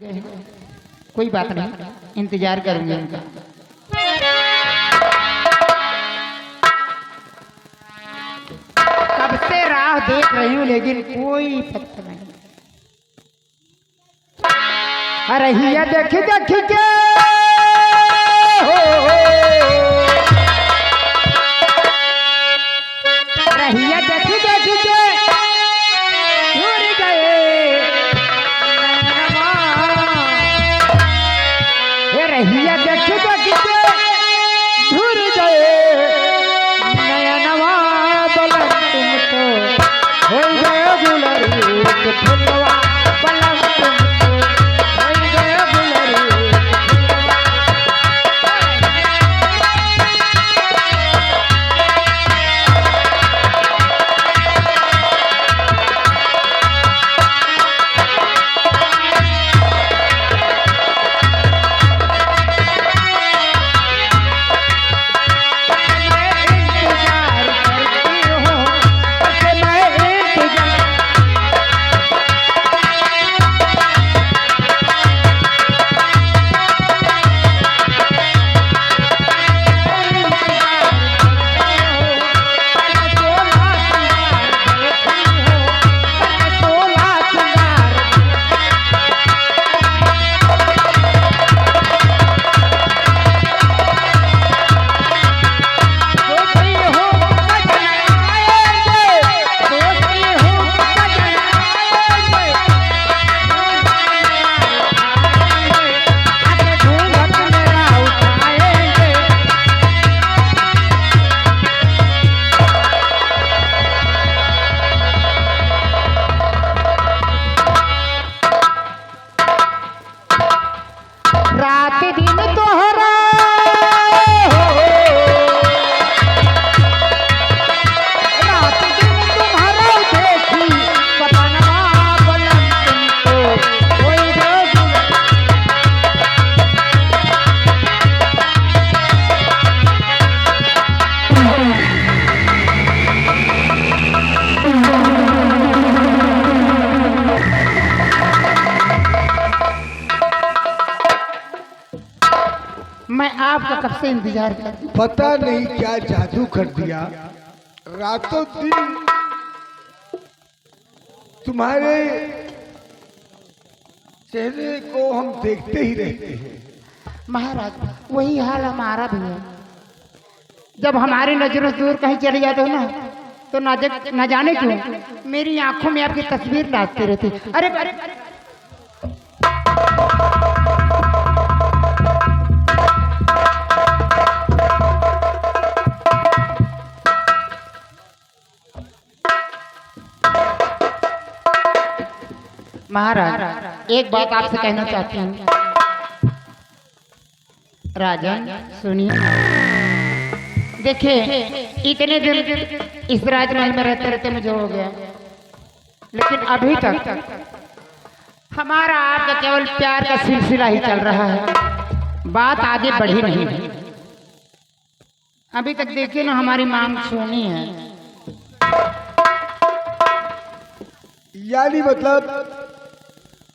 गए हैं, कोई बात नहीं, इंतजार करूंगी उनका। कब से राह देख रही हूँ लेकिन कोई पत्ता नहीं। अरे हिया देख देख के रहिया देख देख के झूर गए नैनवा। हे रहिया देख देख के झूर गए नैनवा। बलम तुम तो हो गए गुलरी के फुलवा। बलम तुम तो हो गए गुलरी के फुलवा। मैं आपका कब से इंतजार कर। पता नहीं क्या जादू कर दिया, रातों दिन तुम्हारे चेहरे को हम देखते ही रहते हैं। महाराज वही हाल हमारा भी है। जब हमारी नजरों से दूर कहीं चले जाते हो ना तो न जाने क्यों मेरी आंखों में आपकी तस्वीर नाचती रहती। अरे अरे महाराज एक बात आपसे कहना चाहती हूँ। राजन सुनिए, देखिए इतने दिन इस राजमहल में रहते रहते मुझे हो गया, लेकिन अभी तक हमारा आपका केवल प्यार का सिलसिला ही चल रहा है, बात आगे बढ़ी नहीं। अभी तक देखिए ना हमारी मांग सुनी है। यानी मतलब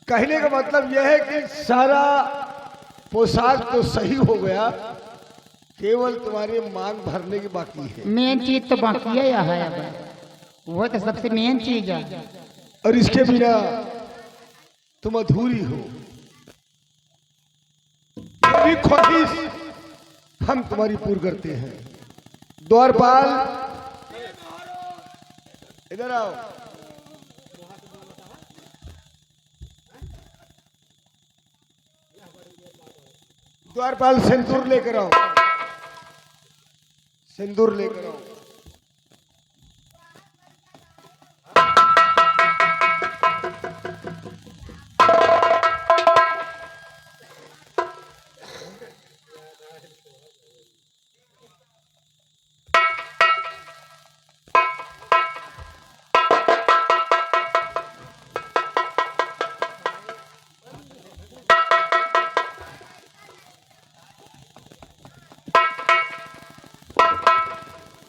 कहने का मतलब यह है कि सारा पोशाक तो सही हो गया, केवल तुम्हारी मांग भरने की बाकी है। मेन चीज तो बाकी है या है, वो तो सबसे मेन चीज है। और इसके बिना तुम अधूरी हो। ये ख्वाहिश हम तुम्हारी पूरी करते हैं। द्वारपाल इधर आओ। द्वारपाल सिंदूर लेकर आओ, सिंदूर लेकर आओ।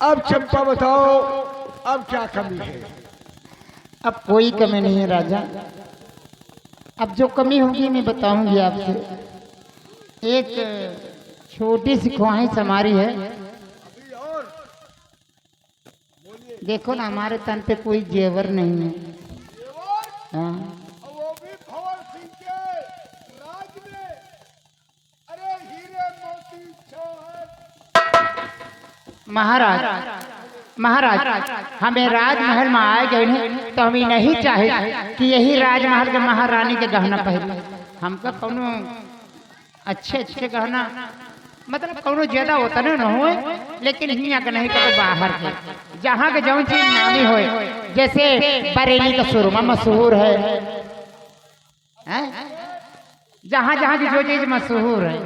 अब चंपा बताओ, अब क्या कमी है? अब कोई कमी नहीं है राजा। अब जो कमी होगी मैं बताऊंगी आपसे। एक छोटी सी ख्वाहिश हमारी है। देखो ना, हमारे तन पे कोई जेवर नहीं है। हाँ। वो भी भंवर सिंह के राज में। अरे हीरे मोती जवाहर। महाराज महाराज, हमें राजमहल में आए गए हैं तो हमें नहीं चाहे कि यही राजमहल के महारानी के गहना पहने। हमका कौनो अच्छे अच्छे गहना, मतलब कौनो ज्यादा होता ना हो, लेकिन यहाँ का नहीं करो बाहर के, जहाँ के जौन चीज नामी हो। जैसे बरेली का सुरमा मशहूर है, जहाँ जहाँ की जो चीज मशहूर है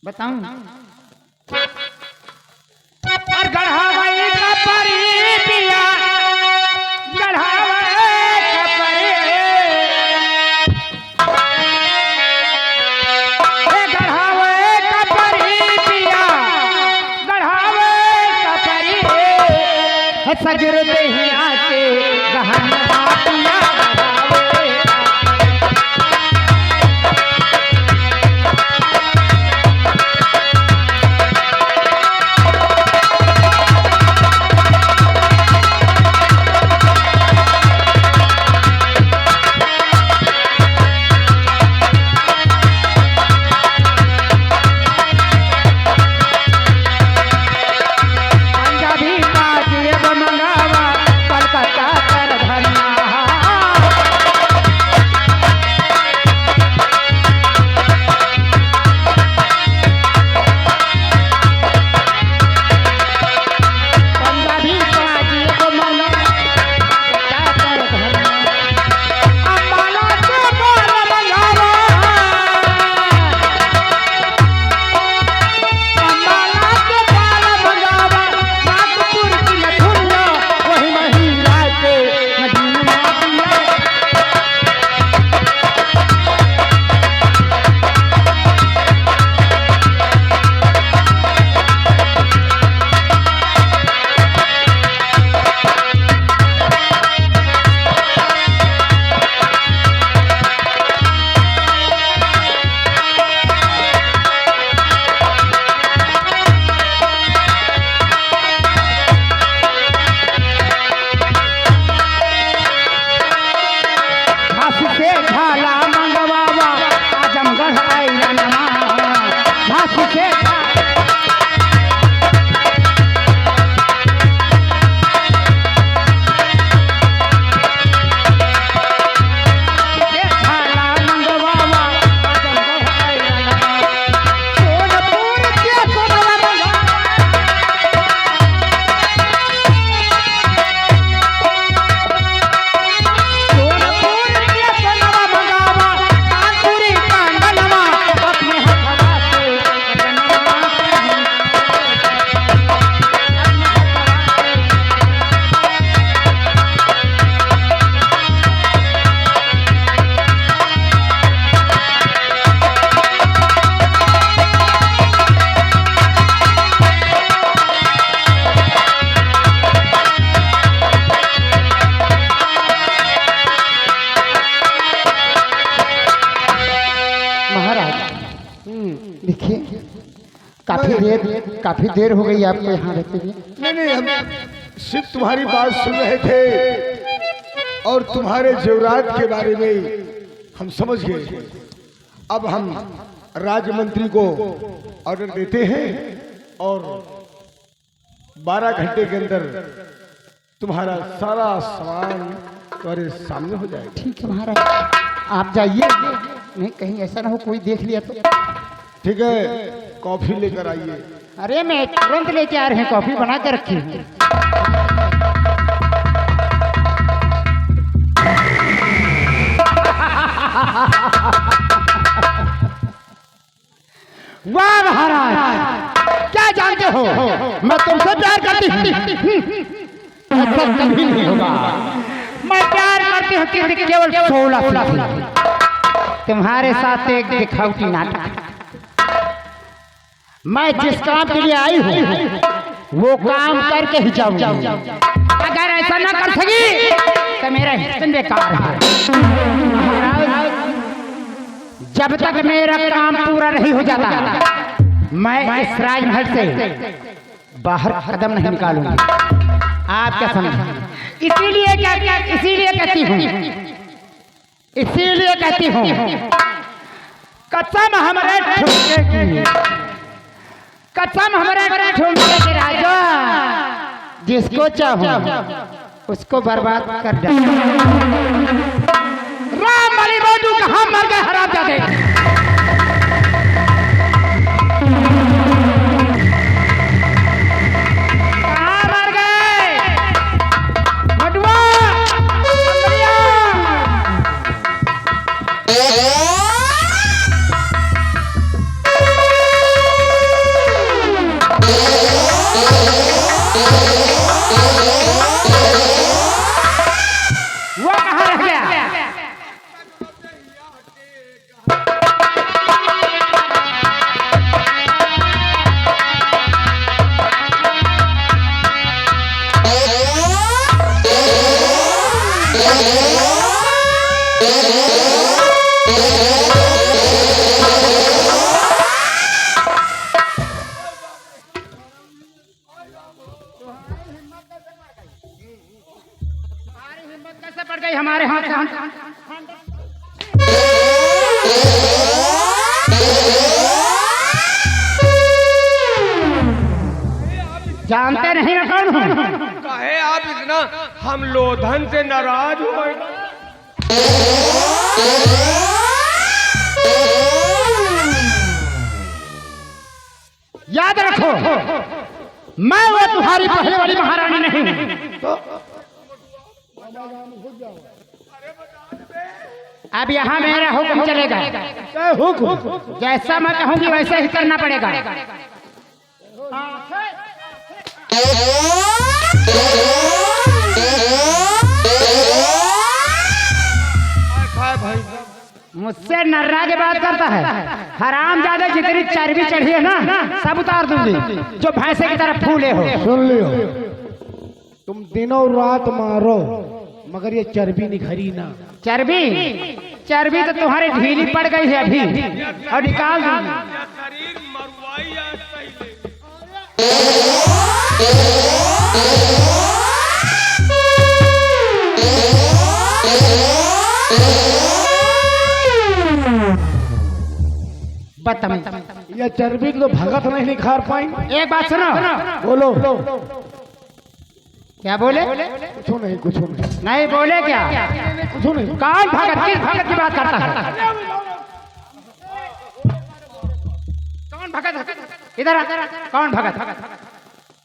बताऊं। और गढ़ावई का परी पिया, गढ़ावई का परी, गढ़ावई का परी पिया, गढ़ावई का परी, सजर दही आके गहना पिया। देखिए काफी देर हो गई आपको यहाँ रहते हुए। नहीं, हम सिर्फ तुम्हारी बात सुन रहे थे और तुम्हारे जेवरात के बारे में हम समझ गए। अब हम राज्य मंत्री को ऑर्डर देते हैं और 12 घंटे के अंदर तुम्हारा सारा सामान तुम्हारे सामने हो जाएगा। ठीक है महाराज, आप जाइए, नहीं कहीं ऐसा ना हो कोई देख लिया तो। ठीक है, कॉफी लेकर आइए। अरे मैं तुरंत लेके आ रहे हैं, कॉफी बना कर रखी हूँ। वाह महाराज, क्या जानते हो मैं तुमसे प्यार करती हूँ। ऐसा कभी नहीं होगा। मैं प्यार करती हूँ कि केवल 16 तुम्हारे साथ एक दिखावटी नाटक। मैं जिस काम के लिए आई हूँ वो काम करके ही जाऊंगी। अगर ऐसा ना कर सकी तो तो मेरा हिस्सन बेकार है। महाराज, जब तक मेरा काम पूरा नहीं हो जाता मैं इस राजमहल से बाहर कदम नहीं निकालूंगा। आप क्या समझ? इसीलिए कहती हूँ कसम हमारे ठुमके की, कसम हमारे ठुमके की राजा, जिसको चाहूं उसको बर्बाद कर दे। राम वाली मोटू कहाँ मर गए हरामजादे? कहाँ मर गए मटुआ? वो कहाँ रह गया? कैसे पड़ गई हमारे हाथ से? जानते नहीं मैं कौन हूँ? काहे आप इतना हम लोधन से नाराज हो गए? याद रखो, मैं वो तुम्हारी पहले वाली महारानी नहीं हूँ। अब यहाँ मेरा हुक्म चलेगा। हुक्म जैसा मैं कहूँगी वैसे ही करना पड़ेगा। मुझसे नर्रा के बात करता है। हराम ज्यादा जितनी चर्बी चढ़ी है ना सब उतार दूंगी, जो भैंसे की तरफ फूले हो। सुन लियो, तुम दिनों रात मारो मगर ये चर्बी निखरी ना। चर्बी तो तुम्हारी ढीली पड़ गई है अभी, और निकाल दूंगी। शरीर मरवाई आज पहले। ये चर्बी तो भगत नहीं निखार पाएंगे। एक बात सुनो। बोलो। क्या बोले? कुछ नहीं। नहीं बोले क्या? कुछ नहीं। कौन भगत? किस भगत की बात करता है? कौन भगत? इधर आ। कौन भगत?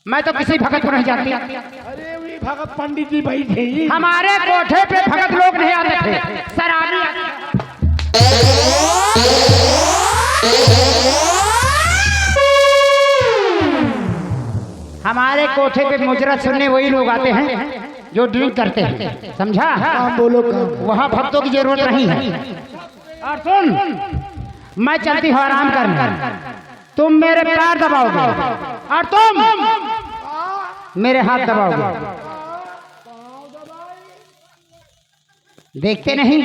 मैं तो किसी भगत को नहीं जानती। अरे वही भगत पंडित जी भाई थे। हमारे कोठे पे भगत लोग नहीं आते थे, शराबी आते थे। हमारे कोठे पे मुजरा सुनने वही लोग आते हैं जो ड्रिंक करते हैं, समझा? काम बोलो काम। वहाँ भक्तों की जरूरत नहीं है। और सुन, मैं चलती हूँ आराम करने, तुम मेरे पैर दबाओगे और तुम मेरे हाथ दबाओगे। देखते नहीं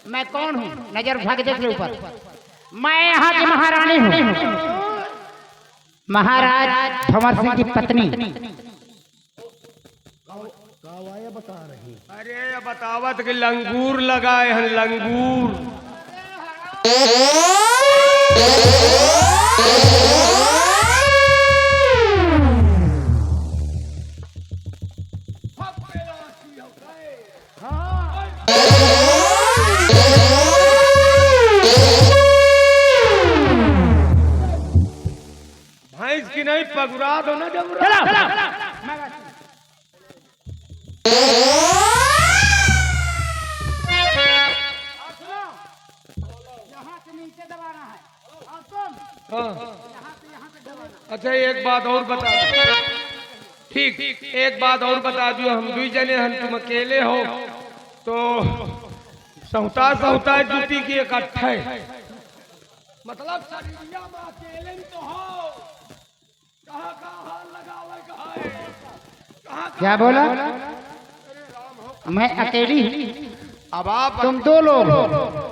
मैं कौन हूँ? नजर उठा के देख लो ऊपर। मैं यहाँ की महारानी हूँ, महाराज भंवर सिंह की पत्नी। अरे बतावत के लंगूर लगाए हैं, लंगूर। भैंस की नहीं पगुरा दो ना जब। अच्छा एक बात और बता। ठीक एक बात और बता दियो, हम दुई जने हम, तुम अकेले हो तो सहुता जुटी की इकट्ठा है, मतलब शरीरिया में अकेले तो हो। कहाँ हाल लगावे कहाँ है? क्या बोला? मैं अकेली, अब आप तुम 2 लोग,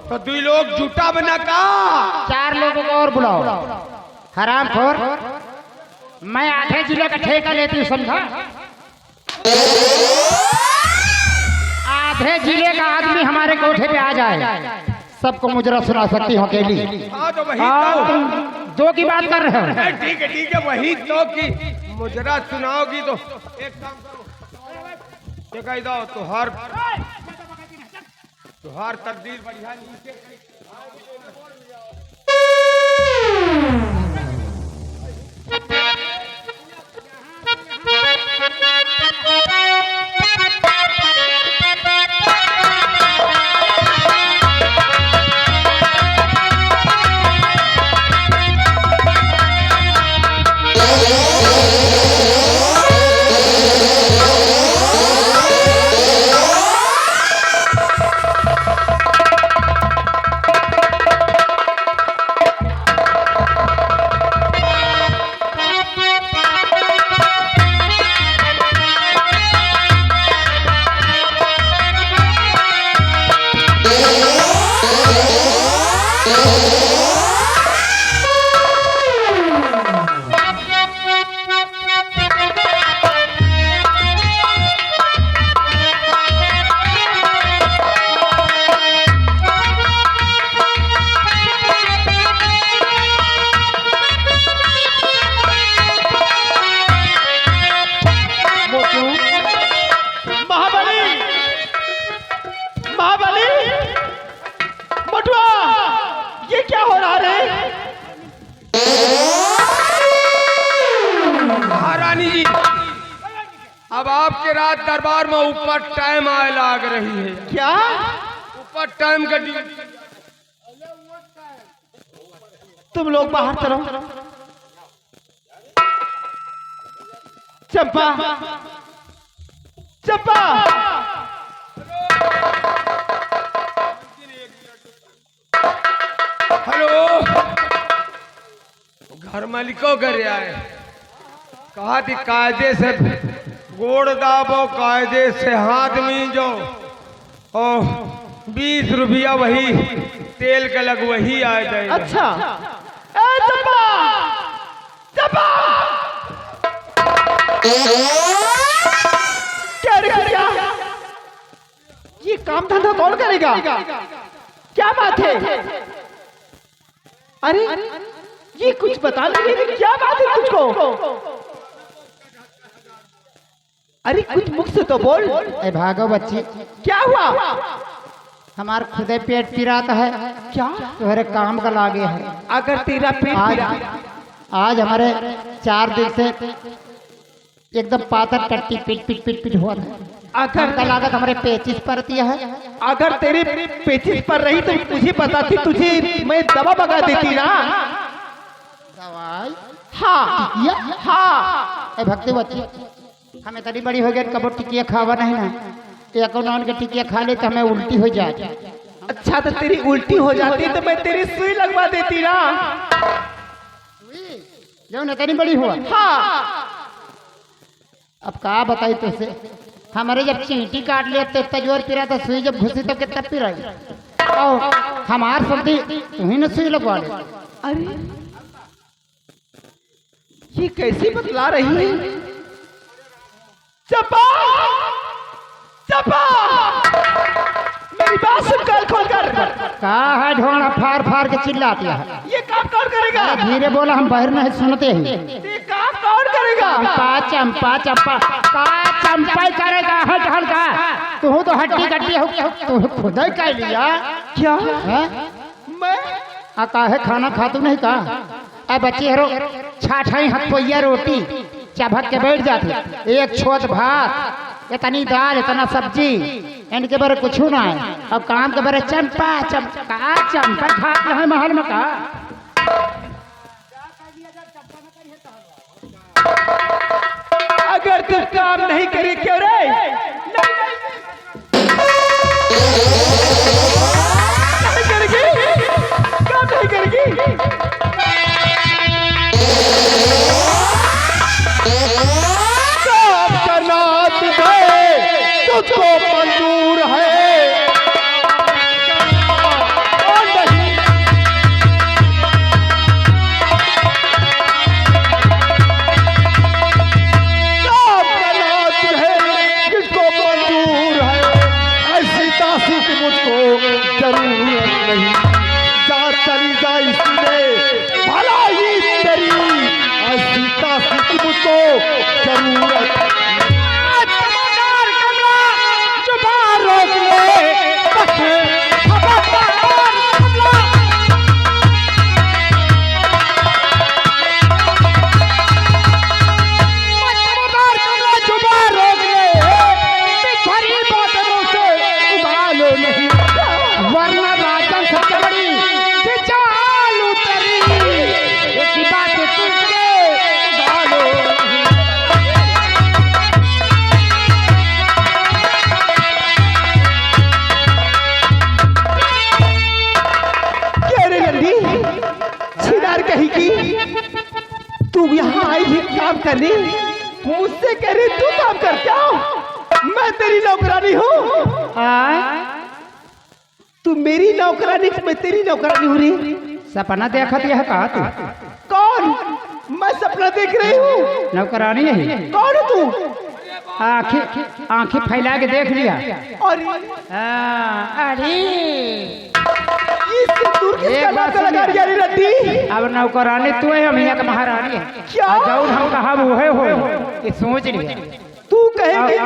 तो 2 लोग जुटा बना का 4 लोगों को और बुलाओ। हरामखोर, मैं आधे जिले का ठेका लेती हूँ, समझा? आधे जिले का आदमी हमारे कोठे पे आ जाए, सबको मुजरा सुना सकती हूँ अकेली। हाँ तो वही हाँ, तो तुम 2 की बात कर रहे हो। ठीक है वही तो कि मुजरा सुनाओगी तो एक काम करो, ये कह दो तुहार तकदीर बढ़िया नीचे अब आपके रात दरबार में ऊपर टाइम आए लाग रही है। क्या? ऊपर टाइम का तुम लोग बाहर चलो। चंपा, चंपा, हेलो, घर मालिकों घर आए, कहा थी कायदे से गोड़ दाबो, कायदे से हाथ मींजो, और 20 रुपया वही तेल का लग वही आ जाए। अच्छा, ए चंपा, चंपा, क्या ये काम धंधा कौन करेगा? क्या बात है? अरे ये कुछ बता नहीं, क्या बात है तुझको? अरे कुछ मुख से तो बोल। ए भागो बच्ची, क्या हुआ? हमार खुदे पेट पिराता है, क्या? तुम्हारे काम का लागे है। अगर तेरा पेट आज हमारे 4 दिन से एकदम पातर टट्टी पिट हुआ था। अगर का लागत हमारे पेचिस पर दिया है। अगर तेरे पेचिस पर रही तो मुझे पता थी, तुझे मैं दवा मंगा देती ना। दवाई? हाँ हाँ। ए भक्ति बच्ची, हमें तरी बड़ी हो गई, कबो टिकिया खावा नहीं ना, एक नॉन के टिकिया खा ले तो हमें उल्टी हो जाए। अच्छा तो तेरी उल्टी हो जाती तो मैं तेरी सुई लगवा देती ना। जो न तरी बड़ी हुआ। हाँ। अब का बताई तुझसे, हमारे जब चींटी काट लिया तो इतना जोर पिरा था, सुई जब घुसी तो कितना पिराई। और हमार सुनती तुम्ही ने सुई लगवा ले। अरे ये कैसी बतला रही है? चंपा, चंपा, मेरी बात सुन, कान खोल कर। कहा है ढोना फाड़ के चिल्लाती है। ये काम कौन करेगा? धीरे बोला, हम बाहर नहीं सुनते हैं। ये काम कौन करेगा? चंपा चंपा का चंपा करेगा। हट हट का तू तो हड्डी कट्टी हो, तू खुद ही कह लिया। क्या है? मैं काहे खाना खातू नहीं का? ए बच्ची हरो छाछाई हथोइया रोटी चबक के बैठ जाती, एक छोट भात, इतनी दाल, इतना सब्जी, इनके बारे कुछ ना है। अब काम के बारे चंपा चंपा चंपा खा है महल में का। अगर तू काम नहीं करे क्यों रे? नहीं करेगी, काम नहीं करेगी। काम करना तुझे, तुझको मंजूर नहीं। जा चली जा इसमें भला ही तेरी सीता से तुमको जरूरत। चमकदार कमला जुबान रोक ले, खबरदार कमला। चमकदार कमला जुबान रोक ले, बिखरी बातें मुझसे उबालो नहीं, वरना राजन से चमड़ी बिचाल उतरी। ऐसी बातें तुझसे उबालो नहीं। क्या रे नंदी, छिनार कही की तू यहाँ आई ही काम करने, मुझसे कह रही तू काम कर क्या? मैं तेरी नौकरानी हूँ। तू मेरी नौकरानी, मैं तेरी नौकरानी हूँ रे। सपना देखत यह कहा तू? कौन? मैं सपना देख रही हूँ। नौकरानी है? कौन है तू? आंखें फैला के देख लिया। और अरे इससे दूर किसका नाम लगा रही है रे नंदी? अब नौकरानी तू है, हम यहाँ का महारानी है। क्या? जौन हम कहा वो है हो, ये सोच लिया। तू कहेगी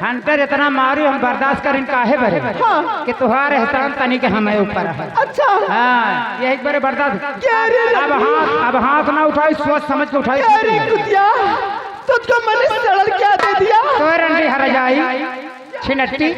हंटर इतना मारी हम बर्दाश्त करें काहे बरे? हाँ। कि तुहार एहसान तनी के हमें ऊपर है। अच्छा हाँ, यही बड़े बर्दाश्त। क्या रे अब हाथ ना उठाई, सोच समझ के उठाई। क्या रे कुतिया, तुझको मैंने सड़ल क्या दे दिया? तो रंडी हर जाई छिनट्टी।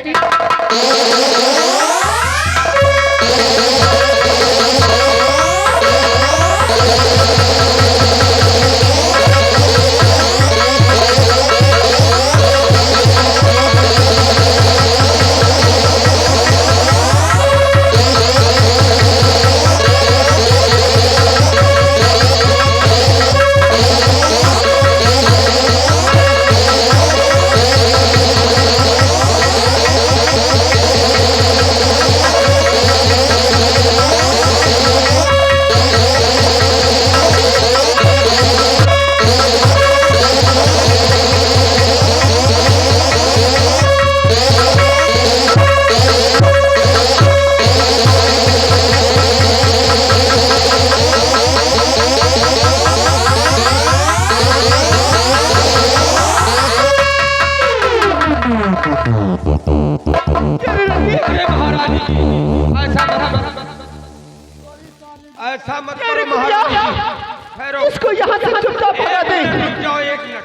ऐसा मत करो महारानी जी। ठहरो, इसको यहाँ से चुपचाप भगा दे। रुक जाओ एक मिनट।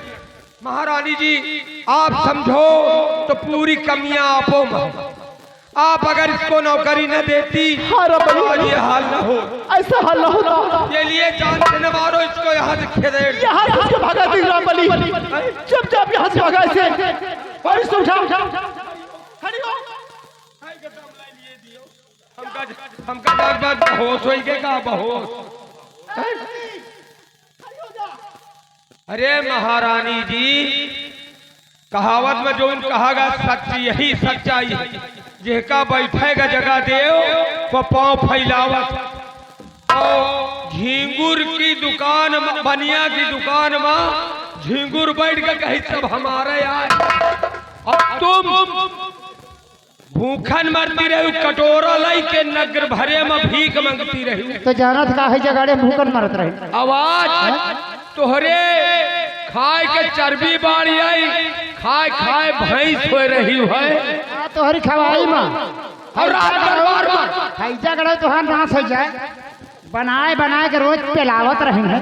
महारानी जी आप समझो तो पूरी कमियां आपो में। आप अगर इसको नौकरी न देती तो ये हाल न हो। ऐसा हाल न होता। ये लिए जान से न मारो इसको, यहाँ से खेदे। यहाँ से उसको भगा दे रामबली, चुपचाप यहाँ से भगा इसे। और इसको उठा खड़ी हो। हमका डर बहोश हो के का बहोश। अरे महारानी जी कहावत में जो कहागा सच यही सच्चाई है। जिहका बैठेगा जगह देव वो पाँव फैलावत। और झींगुर की दुकान बनिया की दुकान में झींगुर बैठ के कहीं सब हमारे आए। अब तुम भूखन मरती रही, कटोरा लाई के नगर भरे में भीख मंगती रही। तो जानत का है जगाड़े भूखन मरत रहे। आवाज तोहरे खाए के चर्बी बाड़ी आई, खाए खाए भैंस हो रही है। तोहरी खवाई माँ और रात दरबार में हैजा गड़े तोहर नाश हो जाए। बनाए बनाए के रोज पिलावत रहे हैं।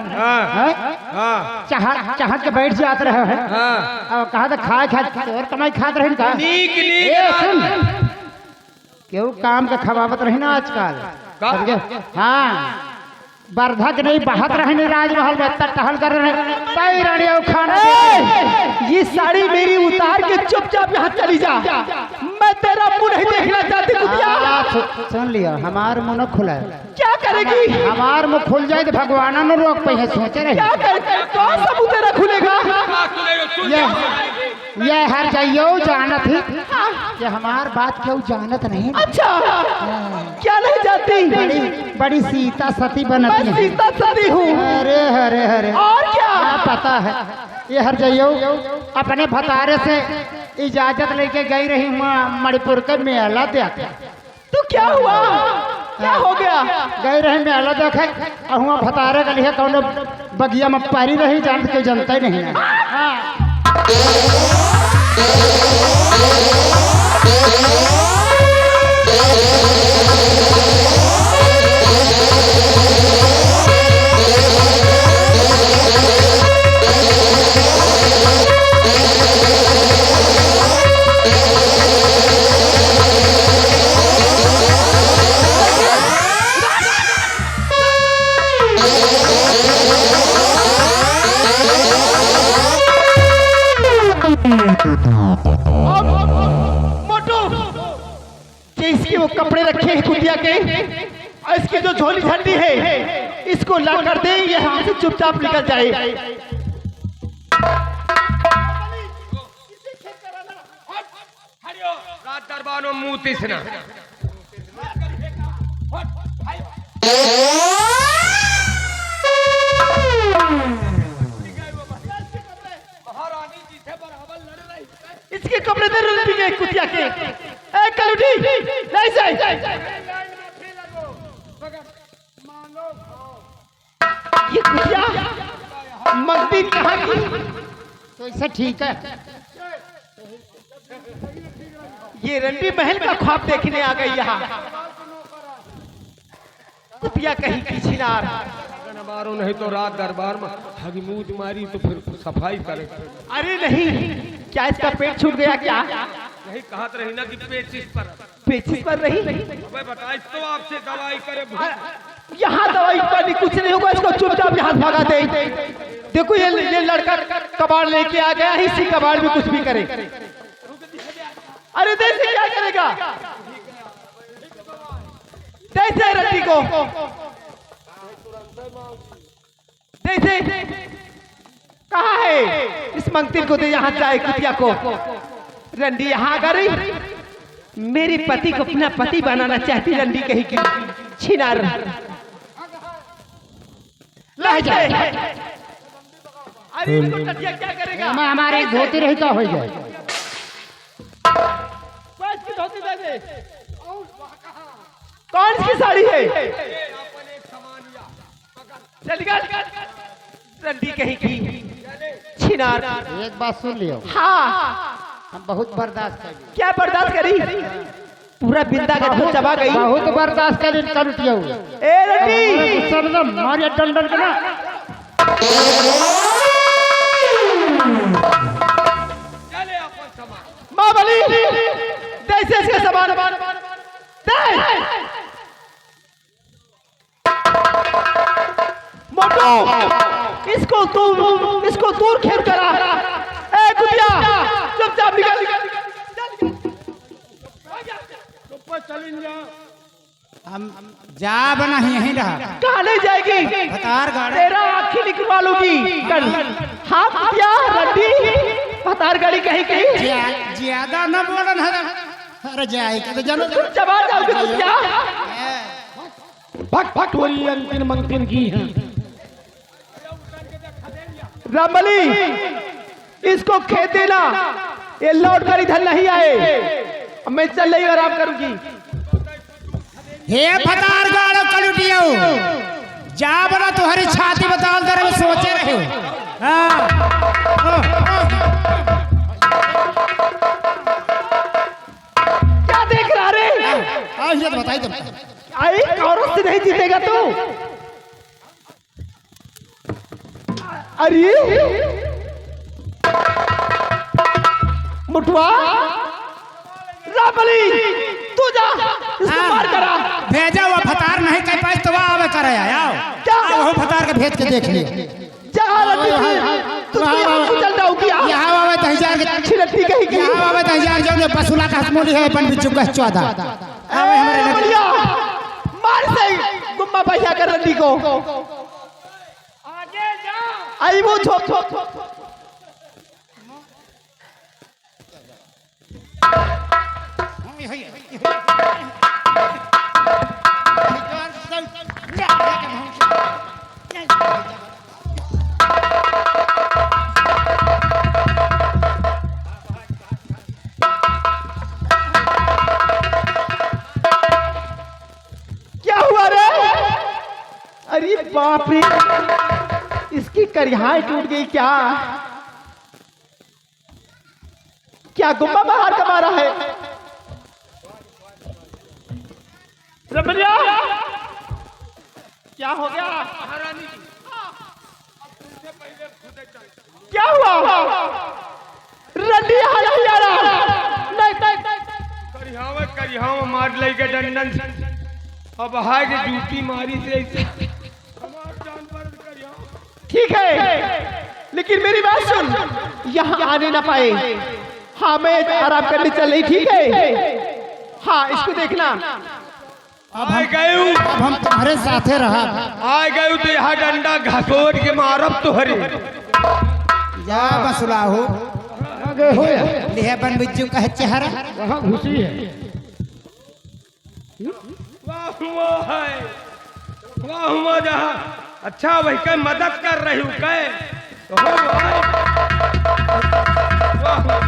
चाहत के बैठ जाते रहे हैं। अब कहा था खाए खाए और कमाई खाते रहे का। नीक सुन क्यों काम का खवावत रही ना आजकल। समझे? हाँ बर्धक नहीं बहत रहे नहीं राजमहल में टहल कर रहे खाना। ये साड़ी मेरी उतार के चुपचाप यहाँ चली जा। मैं तेरा मुंह नहीं देखना चाहती कुतिया। सुन लिया हमार मुंह न खुला है। क्या करेगी? हमार मुंह खुल जाए तो भगवान न रोक पे है। सोचे रहे क्या करेगी? कौन सा मुंह तेरा खुलेगा? ये हर जाइयो जानत ही। ये हमार बात क्यों जानत नहीं। अच्छा क्या नहीं जानती? बड़ी सीता सती बनती मैं सीता सती हूँ। अरे हरे हरे और क्या पता है। ये हर जाइयो अपने भतारे से इजाजत लेके गई रही मणिपुर के मेला देखा। तो क्या हुआ? क्या हो गया? गई रही में अलग देखे अहुआ भतारे गली है कौनो बगिया में पारी रही जान के जनता ही नहीं है। मोटू, ये इसके वो कपड़े रखे हैं कुतिया के और इसकी जो झोली झंडी है इसको ला कर दे, ये यहाँ से चुपचाप निकल जाए। रात दरबार में मुंह तीसना इसके कपड़े दे रही है कुतिया के। ए कलुटी नहीं से ये कुतिया मंगती कहाँ की? तो इससे ठीक है। ये रंडी महल का ख्वाब देखने आ गई यहाँ। कुतिया कहीं की छिनार। मारो नहीं तो रात दरबार में हगी मुंह मारी तो फिर सफाई करे। अरे नहीं, क्या इसका पेट छूट गया क्या? नहीं कहत रही ना कि पेचिस पर पेचिस पर रही। मैं बताइए तो आपसे दवाई करे यहाँ दवाई करनी कुछ नहीं होगा, इसको चुपचाप यहाँ भगा दे। देखो ये लड़का कबाड़ लेके आ गया, इसी कबाड़ में कुछ भी करे। अरे देसे क्या करेगा? देसे रंडी को देसे कहाँ है? इस मंगती को दे यहाँ जाए कुतिया को। रंडी यहाँ आ गई, मेरे पति को अपना पति बनाना चाहती रंडी कहीं की छिनार। ले जाए। अरे इसको टटिया क्या करेगा? मैं हमारे धोती रही का हो जाए। बस की धोती दे दे। कौन सी साड़ी है? चल निकल। रंडी कहीं की छिनार। एक बात सुन लियो, हाँ, हम बहुत बर्दाश्त कर लिए। क्या बर्दाश्त करी? पूरा बिंदा का धन चबा गई। बहुत बर्दाश्त कर लुटिया हुआ। ए रंडी सरदम मारिया डंडन के ना। चले अपन सामान माँ बली कैसे इसके सामान दे। मोटू, इसको दूर खेल करा। ए कुतिया चुपचाप निकल। हम जा बना यहीं रहा। कहाँ नहीं जाएगी? भतार गाड़ी तेरा आँखी निकलवा लूंगी कल। हाँ कुतिया रंडी भतार गाड़ी कहीं कहीं ज्यादा न बोलन है। अरे जाए के तो जानो चबा जाओगे कुतिया। भट वही अंतिम मंकिन की है। रामबली इसको खेत देना, ये लौट कर इधर नहीं आए। मैं चल रही आराम करूंगी। हे भतार गाड़ो कलुटियो, जा बना तुम्हारी छाती बता दे रहे सोचे रहे हो। क्या देख रहा रे? ये तो बताई तुम। आई औरत से नहीं जीतेगा तू। अरे मुठवा रामबली तू जा इसको मार करा। भेजा हुआ भतार नहीं कह पाए तो आवे करे आओ। क्या वो भतार के भेज के देख लिए। जहाँ तू चल जाऊंगी। यहाँ आवे तो हजार के छिलती कहीं की। यहाँ आवे तो हजार जो बसुला का हसमोली है अपन बिचु का 14 आवे हमारे बढ़िया मार से गुम्मा भैया कर रंडी को। आगे जा। आई वो छोप बाप रे, इसकी करिहाई टूट गई क्या? क्या गुम्बा बाहर का मारा है? रमलिया, क्या हो गया? क्या हुआ? रंडी हरियाणा नहीं करिहाव मार ले के डंडन से। अब हाय के जूती मारी से ऐसे हमार जान पर करिहाव। ठीक है, लेकिन मेरी बात सुन, यहाँ आने ना पाए। हाँ, मैं आराम करने चल रही, ठीक है? हाँ, इसको देखना। अब हम तुम्हारे साथे रहा। आ गए तो यहाँ डंडा घसोट के मारब तो हरे जा बसुलाहो गए हो या? लिहे बन बिज्जू का चेहरा। वहाँ घुसी है। वाह है, वाह जहाँ अच्छा भाई कह मदद कर रही हूँ कह तो हो भाई। वाह वाह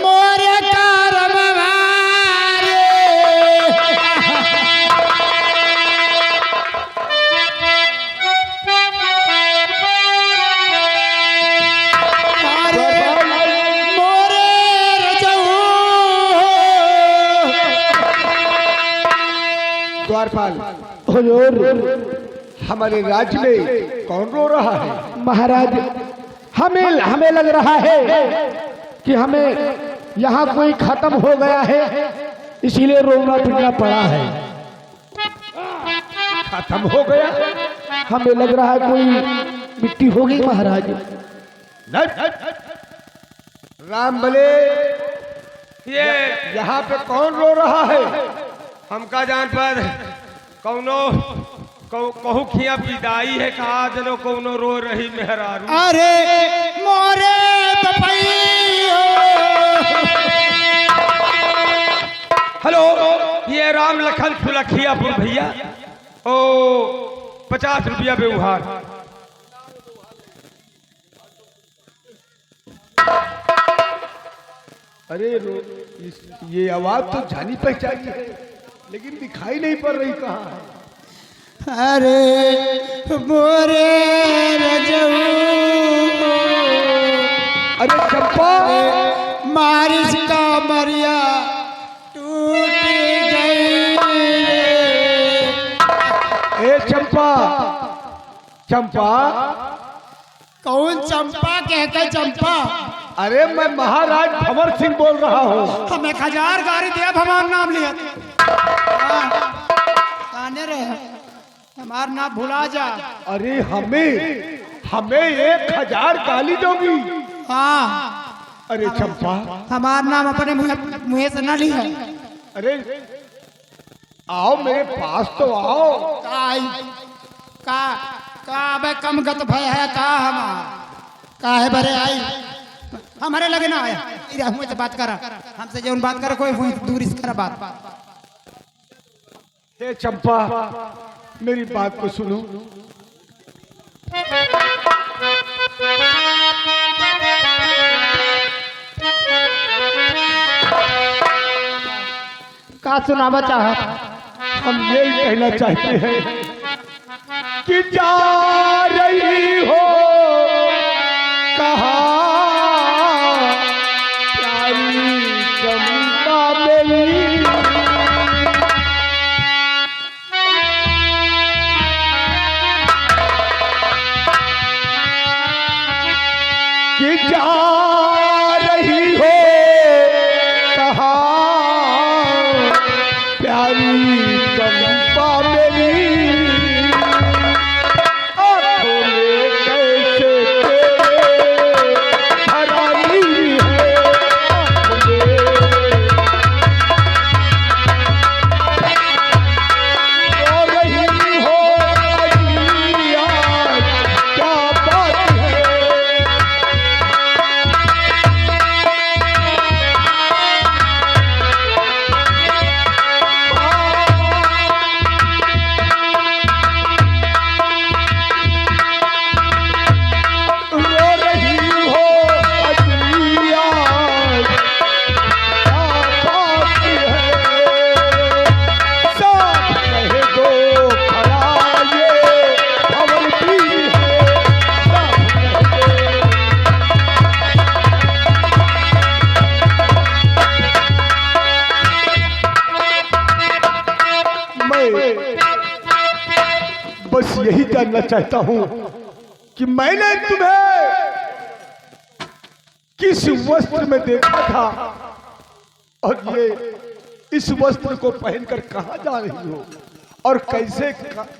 मोरे कारम मारे मोरे रजऊ। द्वारपाल हुजूर, हमारे राज्य में कौन रो रहा है? महाराज, हमें लग रहा है कि हमें यहाँ कोई खत्म हो गया है, इसीलिए रोना पीटना पड़ा है। खत्म हो गया? हमें लग रहा है कोई मिट्टी हो गई महाराज। नहीं, राम बले, ये यहाँ पे कौन रो रहा है? हमका जान पर कौनो कहू खिया विदाई है कहा जनो कौनो रो रही मेहरारू। अरे मोरे पपैयो। हेलो, ये राम लखन सुलखियापुर भैया। ओ 50 रुपया व्यवहार। अरे ये आवाज तो जानी पहचानी है, लेकिन दिखाई नहीं पड़ रही कहाँ है। अरे मोरे रजऊ। अरे चंपा, मारिश का मरिया टूट गई। ए चंपा, चंपा। कौन चंपा कहते? चंपा अरे मैं महाराज भंवर सिंह बोल रहा हूँ। हम 1000 गाड़ी दिया, हमारा नाम लिया। आने रहे हमारा नाम भुला जा। अरे हमें 1000 गाली दोगी? हाँ, अरे चंपा, हमारा नाम अपने मुँह से न लिया। अरे आओ मेरे पास तो आओ। का बे कम गत भय है का है बरे आई हमारे लगे ना आया। इरा मुझे बात करा, हमसे जो बात करा कोई दूर इस करा बात। हे चंपा, मेरी बात को सुनो। का सुनावा चाहत? हम यही कहना चाहते हैं कि जा रही हो कहाँ प्यारी चंपा मेरी। कि जा रही हो कहाँ प्यारी चंपा मेरी। आँखों में जानना चाहता हूँ कि मैंने तुम्हें किस वस्त्र में देखा था और ये इस वस्त्र को पहनकर कहाँ जा रही हो और कैसे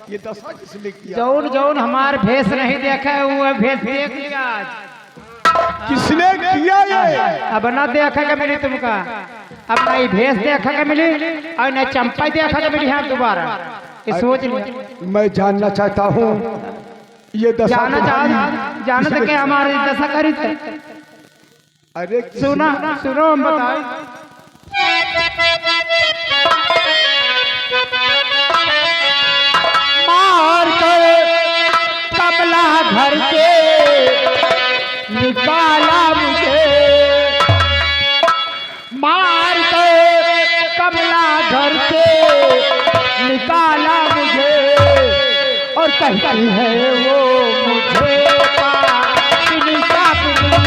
ये दशा किसने किया? जौन जौन हमार भेष नहीं देखा है वो भेष देख लिया आज। किसने किया ये? अब न देखा के मिली तुमका, अब नहीं भेष देखा के मिली और न चंपा देखा के मिली हम दोबारा। ये सोच लिया। मैं जानना चाहता हूँ ये दशा जाना तो क्या हमारी दशा करी थे? अरे सुना सुनो हम बताए। मार कर कमला घर के निकाला मुझे, मार कर कमला घर से निकाला मुझे, और कहती है वो मुझे कहती है।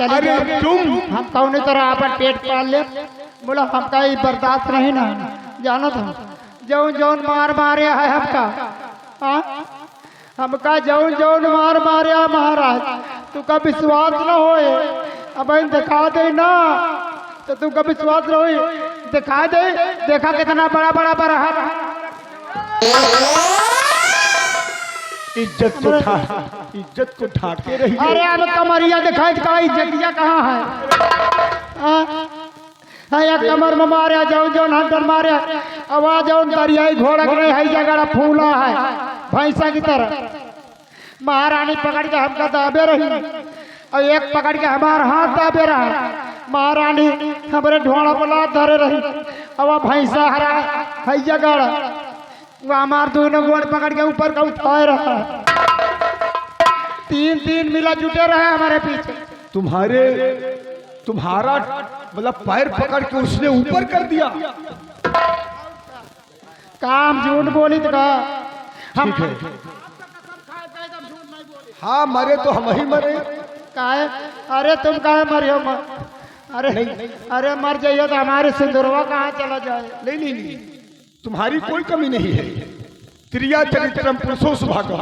अरे तुम हम कौन तरह अपन पेट पाल ले, बोला हमका ये बर्दाश्त नहीं ना जानो तुम। जौन जौन मार मारे है हमका, हमका जौन जौन मार मारे है महाराज, तुका विश्वास न होए। अब दिखा दे ना तो तुमका विश्वास न होए, दिखा दे। देखा कितना बड़ा बड़ा बड़ा है। इज्जत को ढांके रही। अरे अब कमरिया दिखाई का इज्जतिया कहाँ है? या कमर में मारे जौन जौन हंटर मारे, आवाज जौन दरियाई घोड़ा के नहीं है, जगह फूला है भैंसा की तरह। महारानी पकड़ के हमका दाबे रही और एक पकड़ के हमारा हाथ दाबे रहा। महारानी हमारे ढोड़ा पर लात धरे रही और भैंसा हरा है जगह हमार दोनों गोड़ पकड़ के ऊपर का उठाए रहा। तीन तीन मिला जुटे रहे हमारे पीछे। तुम्हारा मतलब पैर पकड़ के उसने ऊपर कर दिया। काम झूठ बोली तो का हम हाँ मरे तो हम ही मरे। काहे? अरे तुम काहे मरे हो? अरे मर जाइए तो हमारे सिंदूरवा कहाँ चला जाए? नहीं तुम्हारी कोई कमी नहीं है। त्रिया चरित्रम पुरुषो सुभागा,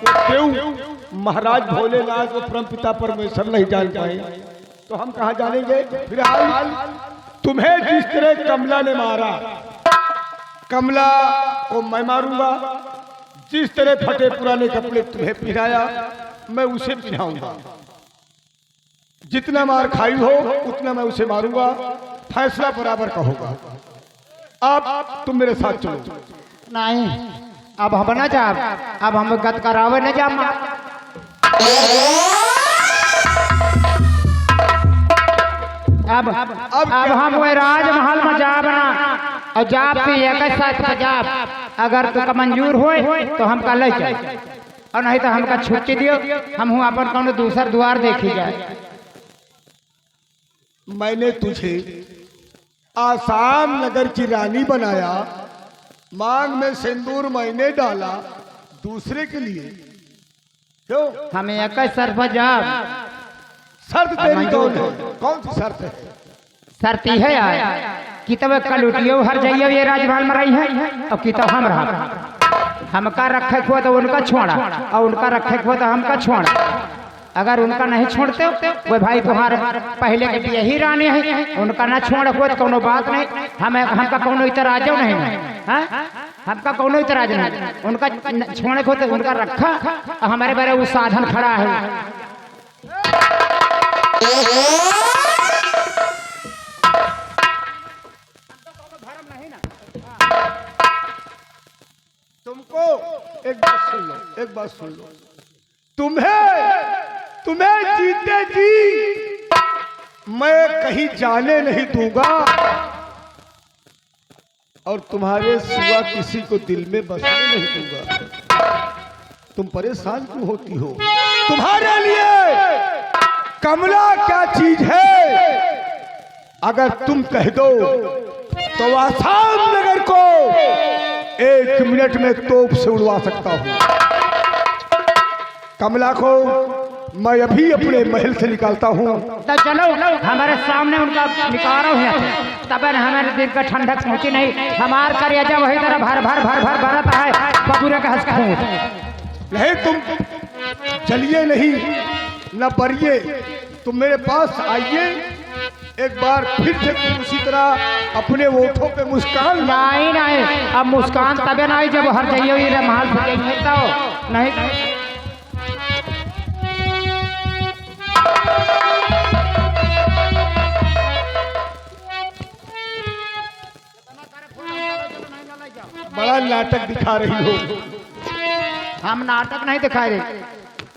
क्यों महाराज भोलेनाथ को परम पिता परमेश्वर नहीं जान पाए तो हम कहाँ जानेंगे? फिलहाल तुम्हें जिस तरह कमला ने मारा, कमला को मैं मारूंगा। जिस तरह फटे पुराने कपड़े तुम्हें पहनाया मैं उसे पहनाऊंगा। जितना मार खाई हो उतना मैं उसे मारूंगा। फैसला बराबर का होगा। अब तुम मेरे साथ चलो। नहीं अब हम न जा, अब हम गत करावे न जा। अब हम वही राजमहल में जाब ना और जाब से एक साथ जाब अगर तुका मंजूर होए तो हमका ले चल, और नहीं तो हमका छुट्टी दियो, हम हूँ अपन कौन दूसर द्वार देखी जाए। मैंने तुझे आसाम नगर की रानी बनाया, मांग में सिंदूर मैंने डाला दूसरे के लिए, क्यों? हमें एक शर्त जाब। शर्त तेरी कौन है? कौन सी शर्त है? शर्त है यार कि तब कल उठियो हर जाइयो ये राजमहल में रही है, और कि तब हम रहा, हमका रखे हुआ तो उनका छोड़ा, और उनका रखे हुआ तो हमका छोड़ा। अगर उनका नहीं छोड़ते वो भाई तुम्हारे पहले के यही रानी है, उनका ना छोड़ हुआ तो कोनो बात नहीं, हमें हमका कोनो इतराज नहीं है, हमका कोनो इतराज नहीं, उनका छोड़े को तो उनका रखा, हमारे बारे वो साधन खड़ा है। तुमको एक बात सुन लो, एक बात सुन लो, तुम्हें जीते जी मैं कहीं जाने नहीं दूंगा, और तुम्हारे सिवा किसी को दिल में बसने नहीं दूंगा। तुम परेशान क्यों होती हो? तुम्हारे लिए कमला क्या चीज है, अगर तुम कह दो तो आसाम नगर को 1 मिनट में तोप से उड़वा सकता हूं। कमला को मैं अभी अपने महल से निकालता हूं। तो चलो हमारे सामने उनका निकालो है, तब हमारे दिल का ठंडक पहुंची नहीं, हमार करेजा वही तरह भर भर भर भर भरता है बबूरे का हंस। नहीं तुम चलिए नहीं न परिए, तुम मेरे पास आइए एक बार फिर से, तुम उसी तरह अपने ओठों पे मुस्कान। नहीं नहीं, अब मुस्कान तबे नहीं जब हर जाइयो ये महल से जाइए तो नहीं। बड़ा नाटक दिखा रही हो। हम नाटक नहीं दिखा रहे,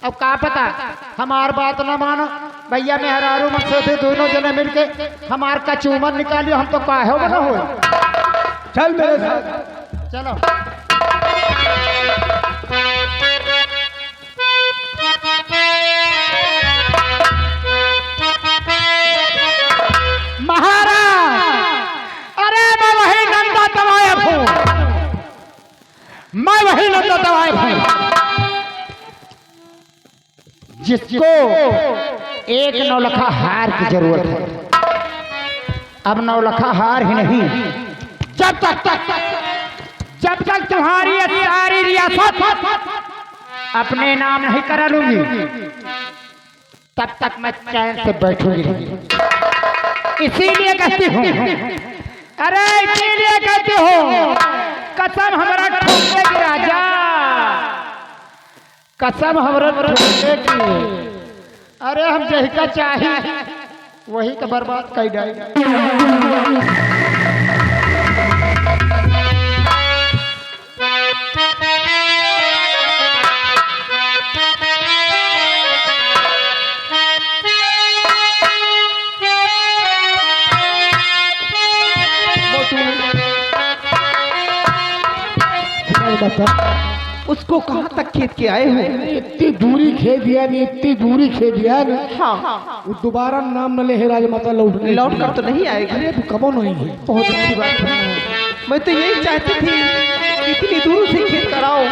अब का पता हमार बात ना मानो, भैया मेहरारू मकसद थे दोनों जने मिलके हमार का चूमन निकालियो, हम तो काहे बना हो। चल मेरे साथ चलो महाराज, अरे मैं वही नंदा तवायब हूँ, मैं वही नंदा तवायब हूँ जिसको एक नौलखा हार की जरूरत है। अब नौलखा हार ही नहीं, जब तक तुम्हारी सारी रियासत अपने नाम नहीं करा लूंगी, तब तक मैं चैन से बैठूंगी नहीं। इसीलिए कहती हूँ, अरे इसीलिए कहती हूँ, कसम हमारा ठोकने की राजा, कसम हमारा ठोकने की। अरे हम जही का चाहिए वही का बर्बाद कर डाली। उसको कहाँ तक खेद के आए हो? इतनी दूरी खेद दिया नहीं, इतनी दूरी खेद दिया ना। हाँ, वो दोबारा नाम न ले राजमाता लौटने। लौट कर तो नहीं आएगी। अरे तू कब नहीं है? बहुत अच्छी बात है। मैं तो यही चाहती थी कि इतनी दूर से खेत कराओ,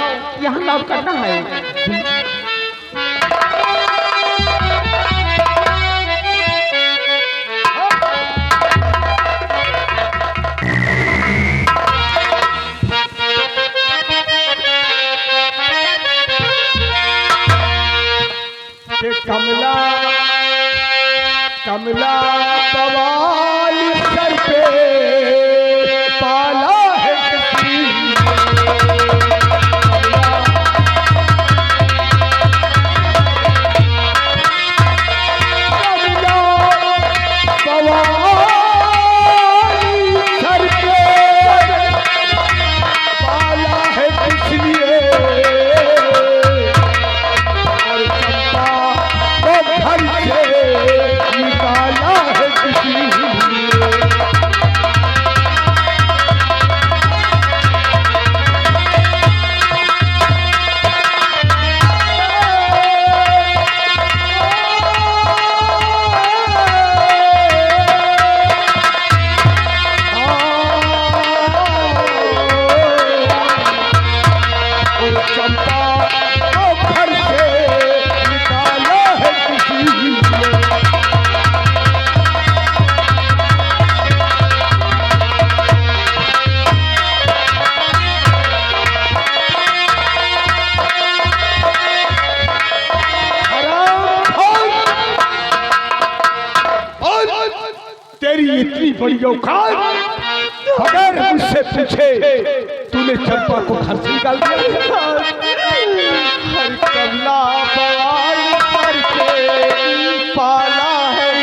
यहाँ लौट करना है। कमला कमला पवाल सर पे पाला है किसी, कमला पवाल सर पे पाला है किस लिए, घर से निकाला है किसी लिए। इतनी बड़ी औकात, अगर मुझसे पूछे तूने चंपा को घर से निकाल दिया। हर कमला बवाल करके पाला है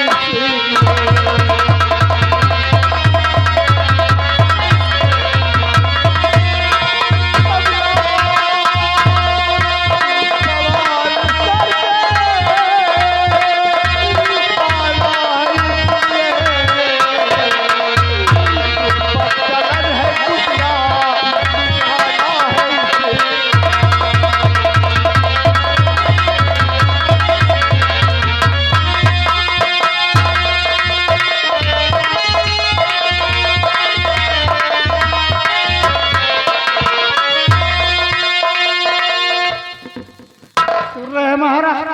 रहे महाराज,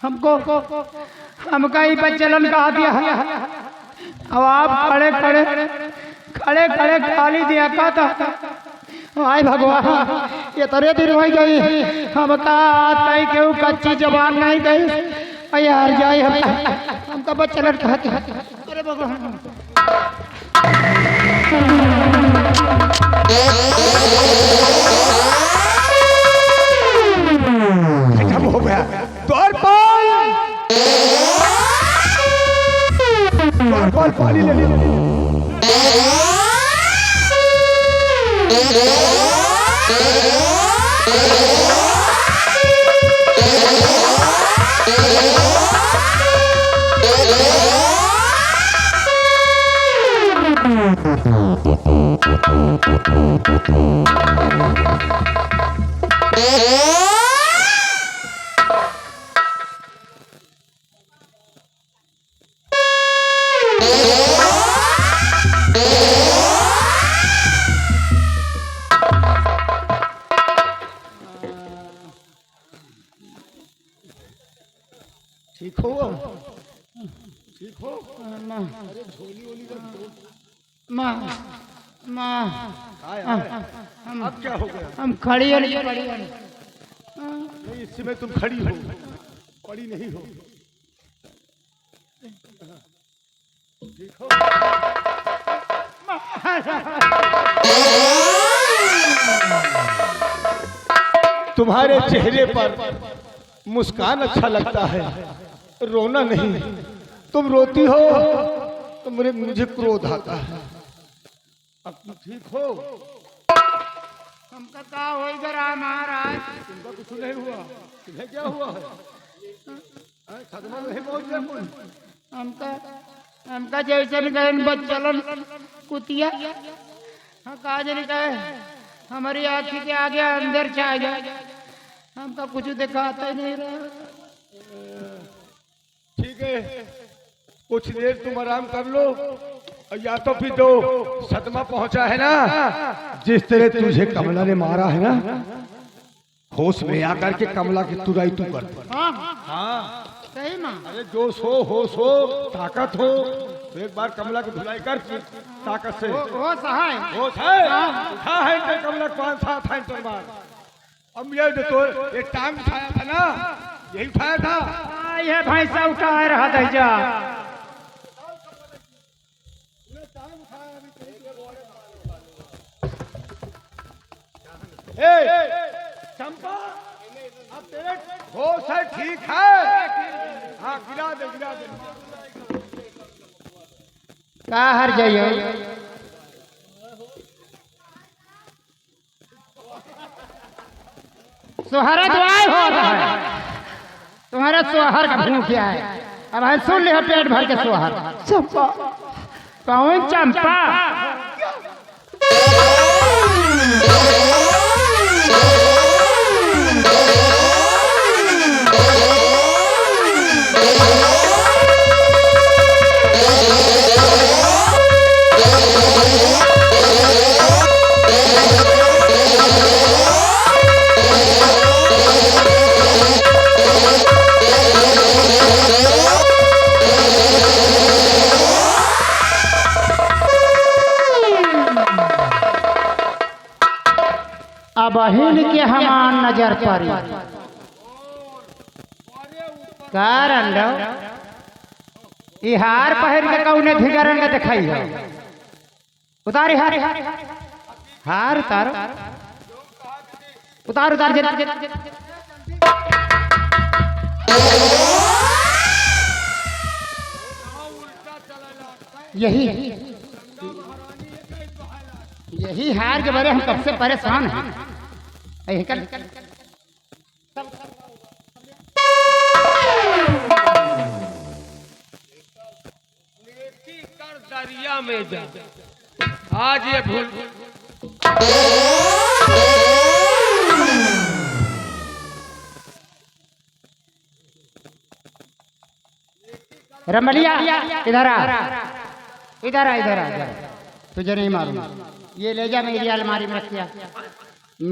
हमको हमका ही बच्चलन कहा दिया है। अब आप खड़े खड़े खड़े खड़े खाली दिया का था। आय भगवान, ये तरे दिन हो गई, हमका तय क्यों कच्ची जबान नहीं गई यार जाए। हमका बच्चलन कहा दिया। अरे भगवान, खत्म हो गया। द्वारपाल, द्वारपाल पानी ले ली। ठीक हो? ठीक हो? माँ माँ अब क्या हो गया? हम खड़ी है नहीं खड़ी है। नहीं, इस समय तुम खड़ी हो, पड़ी नहीं हो। ठीक हो? तुम्हारे चेहरे पर मुस्कान अच्छा लगता है, रोना नहीं। तुम रोती हो तो मुझे क्रोध आता है। अब तुम ठीक हो? हमका का होई गरा महाराज? तुमका कुछ नहीं हुआ, तुम्हें क्या हुआ है? सदमा नहीं पहुंच गया कोई? हमका जैसे गए बच्चलन कुतिया, हाँ काज नहीं कहे हमारी आँखी के आगे अंदर छा जाए। हमका कुछ दिखाता ही नहीं रहा। ठीक है, कुछ देर तुम आराम कर लो, और या तो फिर दो सदमा पहुंचा है ना, जिस तरह तुझे कमला ने मारा है ना, होश में आकर के कमला की तुराई तू कर। हाँ सही माँ। अरे जोश हो, होश हो, ताकत हो, तो एक बार कमला की धुलाई कर ताकत से। वो सहाय होश है? उठा है तो कमला को 5-7 है तो मार। अब ये तो ये टांग उठाया था ना, यही उठाया था। ये भैंसा उठा रहा था जा। चंपा, अब तेरे होश है? ठीक है, हाँ गिरा दे, गिरा दे। का हर जाइयो? सुहारा दुआई हो रहा है, तुम्हारा सुहार का भूख क्या है? अब है सुन लिया पेट भर के सुहार। चंपा कौन चंपा? बहिन के हमान नजर पड़ी कारण ये हार पहन के कौने धिगरन के दिखाई हो। उतारे हार हार उतारो उतार उतार यही यही हार के बारे हम कब से परेशान हैं। यही कर दरिया में जा आज ये भूल रमलिया इधर आ इधर आ इधर आ तुझे नहीं मालूम। ये ले जा मेरी अलमारी में रखिया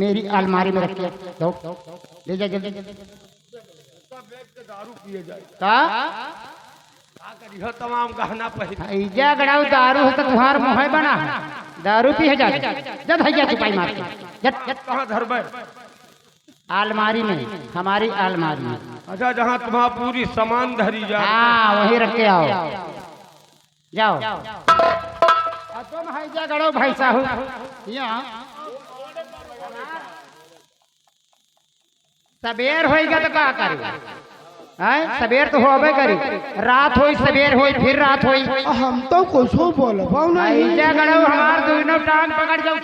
मेरी अलमारी में रखिया ले जा जल्दी दारू पिए जाए का यह तमाम गहना पहन ऐजा गड़ाऊ दारू है तो तुम्हार मुँह बना दारू पी है जा जब भैया चुपाई मार कहाँ धरबे अलमारी में हमारी अलमारी में। अच्छा जहाँ तुम्हारा पूरी सामान धरी जा हाँ वही रख के आओ जाओ तुम हैजा गड़ो भाई साहू यहाँ सबेर होएगा तो क्या करेगा सबेर तो होबे करी रात होई सबेर होई फिर रात होई हम तो कुछ बोल पाऊ नहीं। हैजा गड़ो हमार दोनों टांग पकड़ जाओ।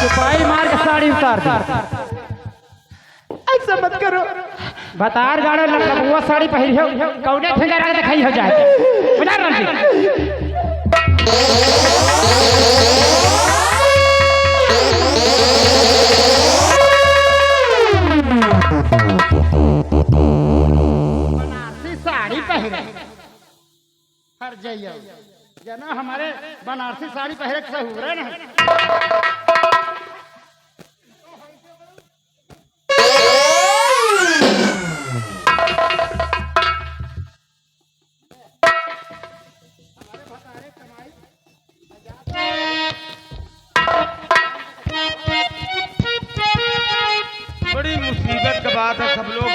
चुपाई मार के साड़ी उतार ऐसा मत करो। बतार गाड़ो लड़का साड़ी पहरी हो कौने फिंगर आगे दिखाई हो जाए बता रही साड़ी पहरे हर जाइए जना हमारे बनारसी साड़ी पहरे से हो रहे ना। बड़ी मुसीबत का बात है सब लोग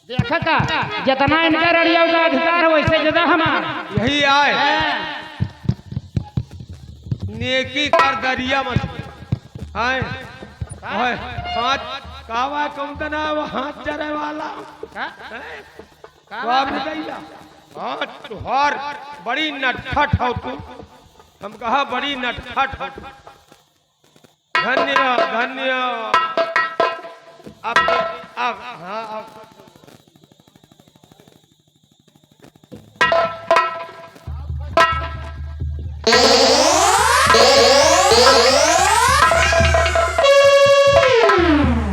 देखा का जितना इनका रड़िया का अधिकार है वैसे ज्यादा हमारा यही आए नेकी कर दरिया मत आए हाथ कावा कम तना वो हाथ चरे वाला हाँ तुहार बड़ी नटखट हो तू हम कहा बड़ी नटखट हो धन्य धन्य अब हाँ अब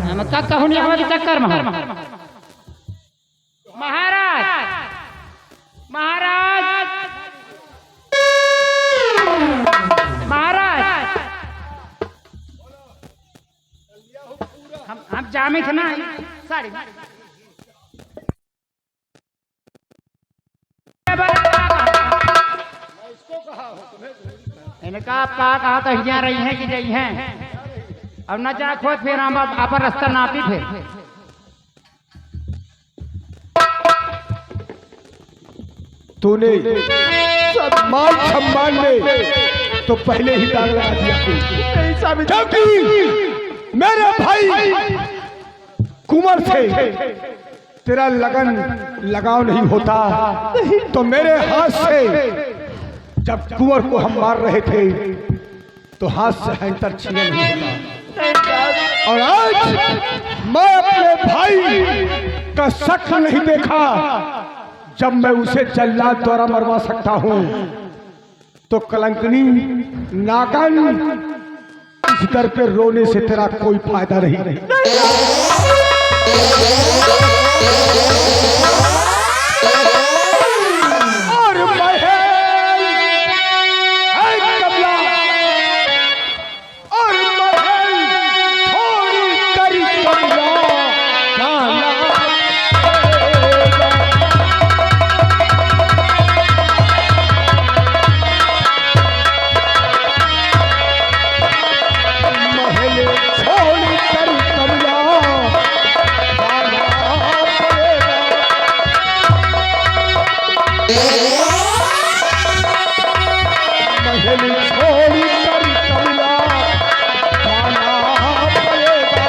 हम का कहूँ नहीं हमारे चक्कर में महाराज महाराज महाराज हम जामे थे ना साड़ी इनका आप कहा तो हिया रही हैं कि रही हैं अब न जा खोद फिर हम आप रास्ता नापी फिर तूने सब मान सम्मान में तो पहले ही दाग लगा दिया क्योंकि मेरे भाई कुंवर से तेरा लगन लगाव नहीं होता तो मेरे हाथ से जब कुंवर को हम मार रहे थे तो हाथ से हैंटर छीने नहीं होता। और आज मैं अपने भाई का शक्ल नहीं देखा जब मैं उसे जल्लाद द्वारा मरवा सकता हूं तो कलंकनी नागन इस दर पे रोने से तेरा कोई फायदा नहीं। महल छोड़ी कर कमला खाना पड़ेगा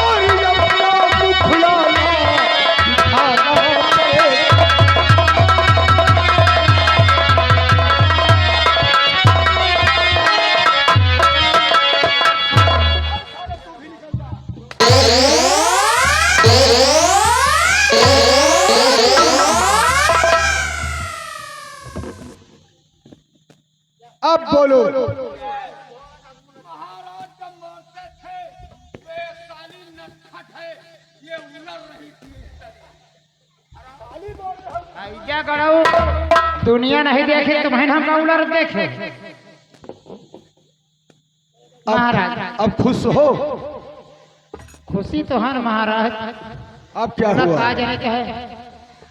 और अपना मुखलाना दिखाना पड़ेगा। अब बोलो। क्या करो दुनिया नहीं देखे तुम्हें हम का उलर देखे महाराज। अब खुश हो? खुशी तो है महाराज। अब क्या ना हुआ? कहा जाने क्या है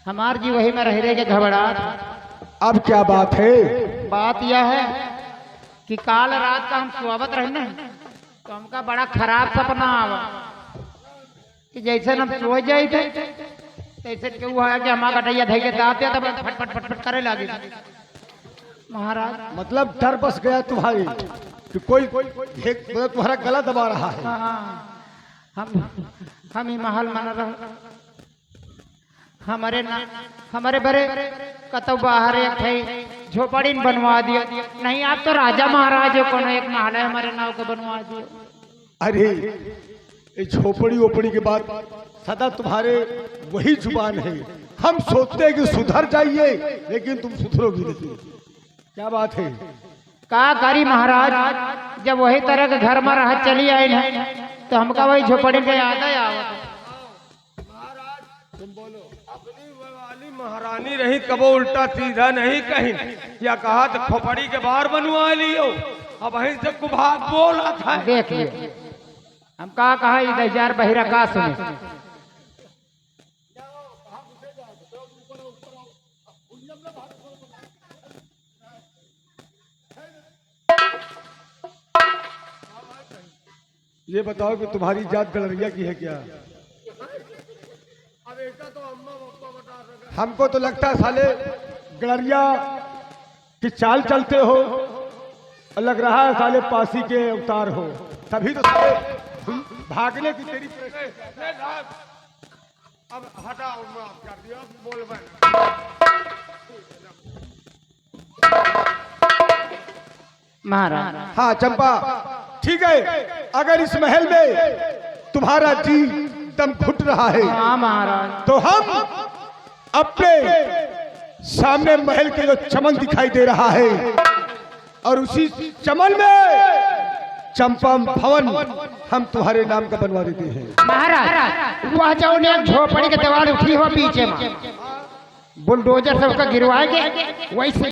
हमार जी वही में रह रहे के घबराहट। अब क्या बात है? बात यह है कि काल रात का हम स्वागत रहे ना तो हमका बड़ा खराब सपना आवा कि जैसे हम सो जाए थे तैसे क्यों आया कि हमारा गटैया धैके दाते तब फटफट फटफट करे लगे महाराज। मतलब डर बस गया तुम्हारी कि कोई मतलब तुम्हारा गला दबा रहा है। हाँ, हम ही महल मन रहे हमारे बड़े कतौ बाहर एक थे झोपड़ी बनवा दिया। नहीं आप तो राजा महाराज हो कौन एक महल है हमारे नाव के बनवा दियो। अरे ये झोपड़ी ओपड़ी के बाद सदा तुम्हारे वही जुबान है। हम सोचते हैं कि सुधर जाइए लेकिन तुम सुधरोगी नहीं। क्या बात है? का करी महाराज जब वही तरह के घर में रह चली आई है तो हमका वही झोपड़ी के याद है आवत। महारानी रही कबो उल्टा सीधा नहीं कहीं या कहा तो खोपड़ी के बाहर बनवा लियो। अब वहीं से कुभाग बोला था। देख लियो हम कहा इधर जार बहिरा का सुने। ये बताओ कि तुम्हारी जात गलरिया की है क्या? हमको तो लगता है साले गलरिया की चाल चलते हो और लग रहा है साले पासी के अवतार हो। तभी तो साले भागने की तेरी अब हटाओ माफ कर दिया बोल महाराज। हाँ चंपा ठीक है। अगर इस महल में तुम्हारा जी दम घुट रहा है हाँ महाराज तो हम अपने सामने महल के जो चमन दिखाई दे रहा है और उसी चमन में चंपा भवन हम तुम्हारे नाम का बनवा देते हैं। महाराज वह जाओ ने झोपड़ी के दीवार उठी हो पीछे में बुलडोजर से उसका गिरवाएंगे वैसे